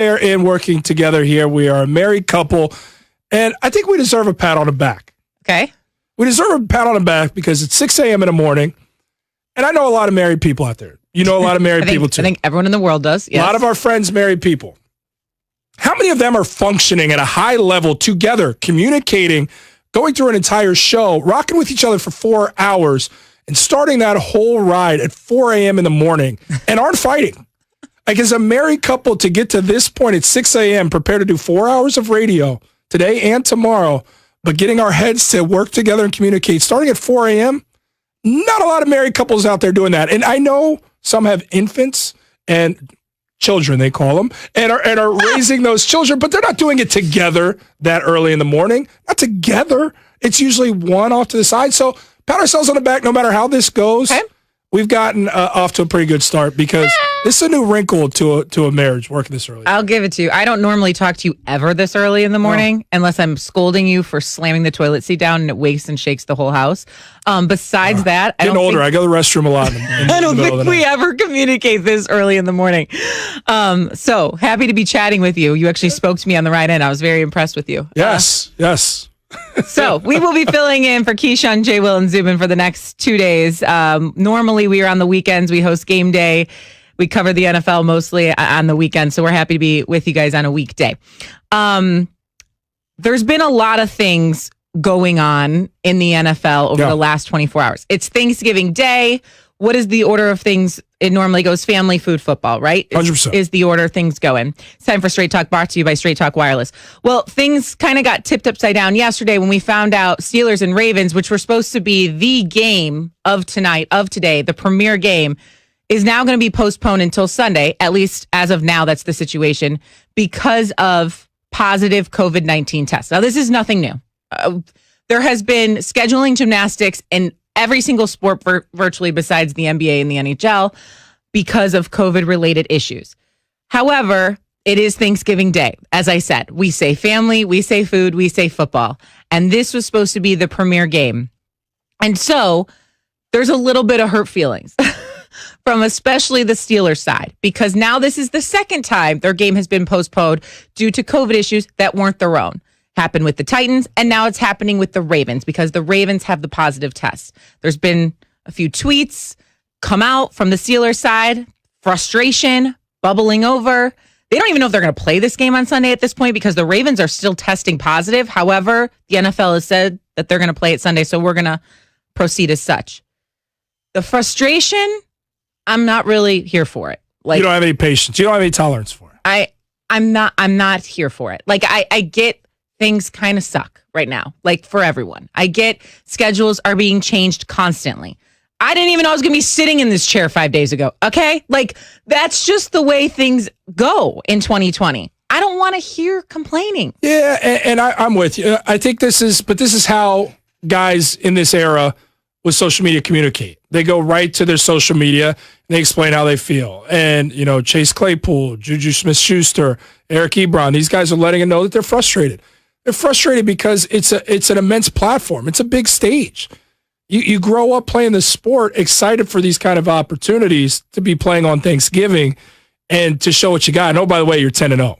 in working together here. We are a married couple, and I think we deserve a pat on the back. Okay. We deserve a pat on the back because it's 6 a.m. in the morning, and I know a lot of married people out there. You know a lot of married people, too. I think everyone in the world does, yes. A lot of our friends, married people. How many of them are functioning at a high level together, communicating, going through an entire show, rocking with each other for 4 hours, and starting that whole ride at 4 a.m. in the morning and aren't fighting? Like, as a married couple, to get to this point at 6 a.m., prepared to do 4 hours of radio today and tomorrow, but getting our heads to work together and communicate starting at 4 a.m., not a lot of married couples out there doing that. And I know some have infants and children, they call them, and are raising those children, but they're not doing it together that early in the morning. Not together. It's usually one off to the side. So pat ourselves on the back no matter how this goes. Okay. We've gotten off to a pretty good start because this is a new wrinkle to a marriage, working this early. I'll give it to you. I don't normally talk to you ever this early in the morning unless I'm scolding you for slamming the toilet seat down and it wakes and shakes the whole house. Besides that, I go to the restroom a lot. I don't think we ever communicate this early in the morning. So happy to be chatting with you. You actually spoke to me on the ride in. I was very impressed with you. Yes. So we will be filling in for Keyshawn, J. Will, and Zubin for the next 2 days. Normally, we are on the weekends. We host game day. We cover the NFL mostly on the weekend. So we're happy to be with you guys on a weekday. There's been a lot of things going on in the NFL over the last 24 hours. It's Thanksgiving Day. What is the order of things? It normally goes family, food, football, right? 100%. Is the order things going. It's time for Straight Talk, brought to you by Straight Talk Wireless. Well, things kind of got tipped upside down yesterday when we found out Steelers and Ravens, which were supposed to be the game of today, the premier game, is now going to be postponed until Sunday. At least as of now, that's the situation because of positive COVID-19 tests. Now, this is nothing new. There has been scheduling gymnastics in every single sport virtually besides the NBA and the NHL because of COVID-related issues. However, it is Thanksgiving Day. As I said, we say family, we say food, we say football. And this was supposed to be the premier game. And so there's a little bit of hurt feelings from especially the Steelers side, because now this is the second time their game has been postponed due to COVID issues that weren't their own. Happened with the Titans, and now it's happening with the Ravens because the Ravens have the positive tests. There's been a few tweets come out from the Steelers side, frustration, bubbling over. They don't even know if they're going to play this game on Sunday at this point because the Ravens are still testing positive. However, the NFL has said that they're going to play it Sunday, so we're going to proceed as such. The frustration, I'm not really here for it. Like, you don't have any patience. You don't have any tolerance for it. I'm not here for it. Like, I get things kind of suck right now, like for everyone. I get schedules are being changed constantly. I didn't even know I was going to be sitting in this chair 5 days ago. Okay. Like, that's just the way things go in 2020. I don't want to hear complaining. Yeah. And I'm with you. I think this is how guys in this era with social media communicate. They go right to their social media and they explain how they feel. And, Chase Claypool, Juju Smith-Schuster, Eric Ebron, these guys are letting them know that they're frustrated. They're frustrated because it's an immense platform. It's a big stage. You grow up playing the sport, excited for these kind of opportunities to be playing on Thanksgiving and to show what you got. And, oh, by the way, you're 10-0.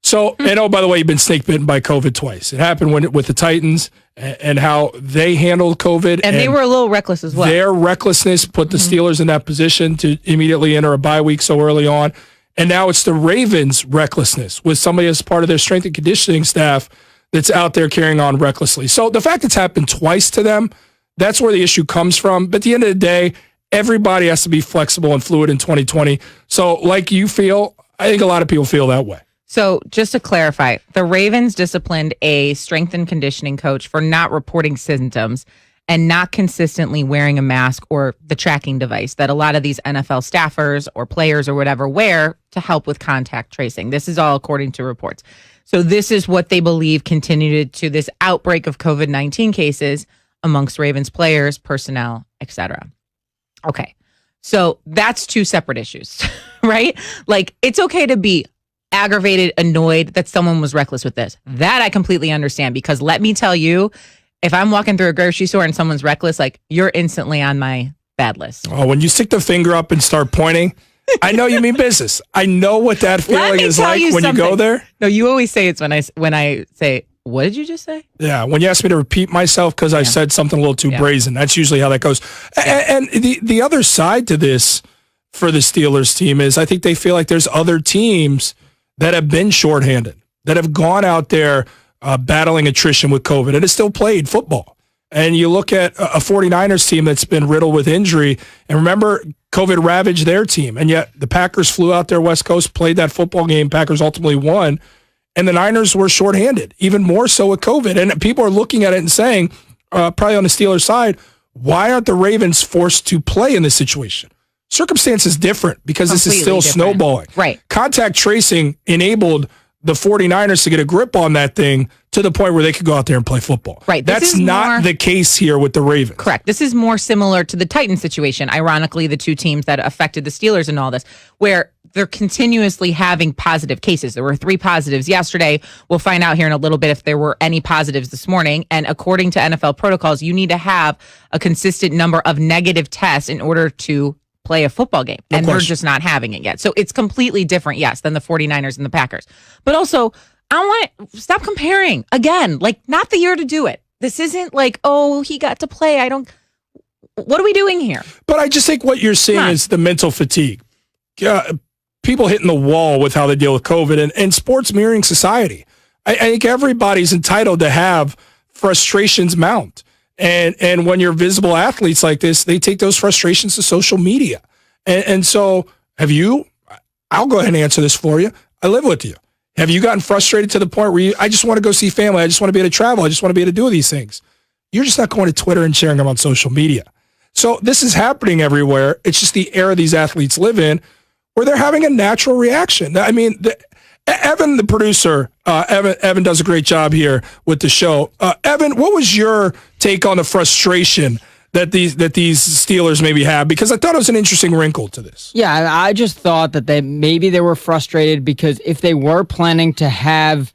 So, and oh, by the way, you've been snake bitten by COVID twice. It happened with the Titans and how they handled COVID. And they were a little reckless as well. Their recklessness put the Steelers in that position to immediately enter a bye week so early on. And now it's the Ravens' recklessness with somebody as part of their strength and conditioning staff that's out there carrying on recklessly. So the fact it's happened twice to them, that's where the issue comes from. But at the end of the day, everybody has to be flexible and fluid in 2020. So like you feel, I think a lot of people feel that way. So just to clarify, the Ravens disciplined a strength and conditioning coach for not reporting symptoms and not consistently wearing a mask or the tracking device that a lot of these NFL staffers or players or whatever wear to help with contact tracing. This is all according to reports. So this is what they believe contributed to this outbreak of COVID-19 cases amongst Ravens players, personnel, etc. Okay, so that's two separate issues, right? Like, it's okay to be aggravated, annoyed that someone was reckless with this. That I completely understand, because let me tell you, if I'm walking through a grocery store and someone's reckless, like, you're instantly on my bad list. Oh, when you stick the finger up and start pointing, I know you mean business. I know what that feeling is like when you go there. No, you always say it's when I say, what did you just say? Yeah, when you ask me to repeat myself because I said something a little too brazen, that's usually how that goes. And the other side to this for the Steelers team is I think they feel like there's other teams that have been shorthanded, that have gone out there battling attrition with COVID and have still played football. And you look at a 49ers team that's been riddled with injury, and remember, COVID ravaged their team, and yet the Packers flew out there West Coast, played that football game, Packers ultimately won, and the Niners were shorthanded, even more so with COVID. And people are looking at it and saying, probably on the Steelers side, why aren't the Ravens forced to play in this situation? Circumstance is different because this is still snowballing. Right. Contact tracing enabled the 49ers to get a grip on that thing to the point where they could go out there and play football. Right. That's not the case here with the Ravens. Correct. This is more similar to the Titans situation. Ironically, the two teams that affected the Steelers in all this, where they're continuously having positive cases. There were 3 positives yesterday. We'll find out here in a little bit if there were any positives this morning. And according to NFL protocols, you need to have a consistent number of negative tests in order to play a football game. And they're just not having it yet. So it's completely different, yes, than the 49ers and the Packers. But also, I want to stop comparing. Again, like, not the year to do it. This isn't like, oh, he got to play. What are we doing here? But I just think what you're seeing is the mental fatigue. People hitting the wall with how they deal with COVID and sports mirroring society. I think everybody's entitled to have frustrations mount. And when you're visible athletes like this, they take those frustrations to social media. And so I'll go ahead and answer this for you. I live with you. Have you gotten frustrated to the point where I just want to go see family. I just want to be able to travel. I just want to be able to do these things. You're just not going to Twitter and sharing them on social media. So this is happening everywhere. It's just the era these athletes live in where they're having a natural reaction. I mean, Evan, the producer, Evan does a great job here with the show. Evan, what was your take on the frustration that these Steelers maybe have? Because I thought it was an interesting wrinkle to this. Yeah, I just thought that maybe they were frustrated because if they were planning to have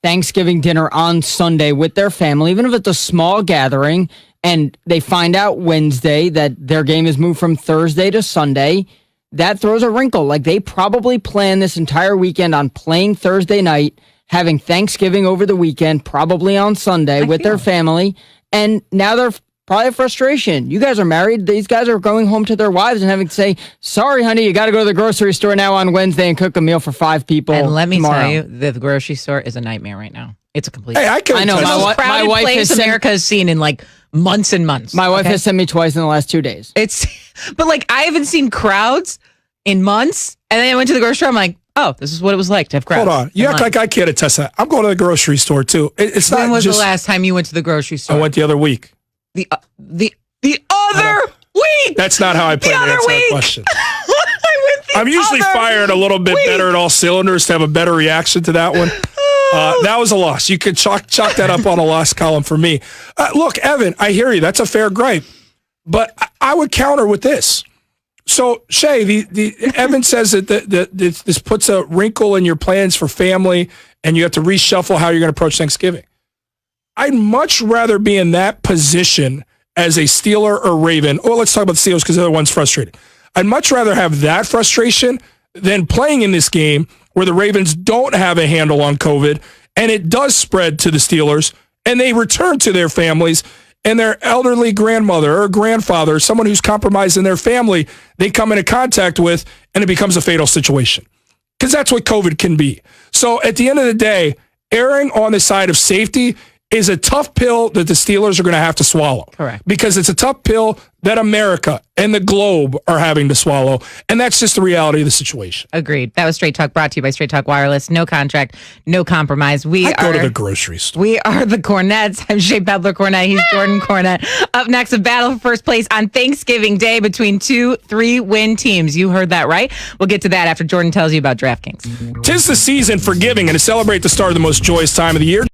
Thanksgiving dinner on Sunday with their family, even if it's a small gathering, and they find out Wednesday that their game is moved from Thursday to Sunday, that throws a wrinkle. Like, they probably planned this entire weekend on playing Thursday night, having Thanksgiving over the weekend, probably on Sunday with their family, and now they're probably frustration. You guys are married. These guys are going home to their wives and having to say, sorry, honey, you got to go to the grocery store now on Wednesday and cook a meal for 5 people. And let me tomorrow. tell you, the grocery store is a nightmare right now. It's a complete. Hey, I know. My wife place America has seen in like months and months. My wife has sent me twice in the last 2 days. But like, I haven't seen crowds in months. And then I went to the grocery store. I'm like, oh, this is what it was like to have crowds. Hold on. You act like I can't attest that. I'm going to the grocery store too. It's not. When was the last time you went to the grocery store? I went the other week. The other week. That's not how I plan to answer that question. I'm usually firing a little bit better at all cylinders to have a better reaction to that one. That was a loss. You could chalk that up on a loss column for me. Look, Evan, I hear you. That's a fair gripe. But I would counter with this. So, Shay, Evan says that this puts a wrinkle in your plans for family, and you have to reshuffle how you're going to approach Thanksgiving. I'd much rather be in that position as a Steeler or Raven. Well, let's talk about the Steelers because the other one's frustrated. I'd much rather have that frustration than playing in this game where the Ravens don't have a handle on COVID, and it does spread to the Steelers, and they return to their families, and their elderly grandmother or grandfather, or someone who's compromised in their family, they come into contact with, and it becomes a fatal situation. Because that's what COVID can be. So at the end of the day, erring on the side of safety is a tough pill that the Steelers are going to have to swallow. Correct. Because it's a tough pill that America and the globe are having to swallow. And that's just the reality of the situation. Agreed. That was Straight Talk, brought to you by Straight Talk Wireless. No contract, no compromise. I go to the grocery store. We are the Cornettes. I'm Shea Pedler-Cornett. He's Jordan Cornett. Up next, a battle for first place on Thanksgiving Day between 2 3-win teams. You heard that right. We'll get to that after Jordan tells you about DraftKings. 'Tis the season for giving, and to celebrate the start of the most joyous time of the year,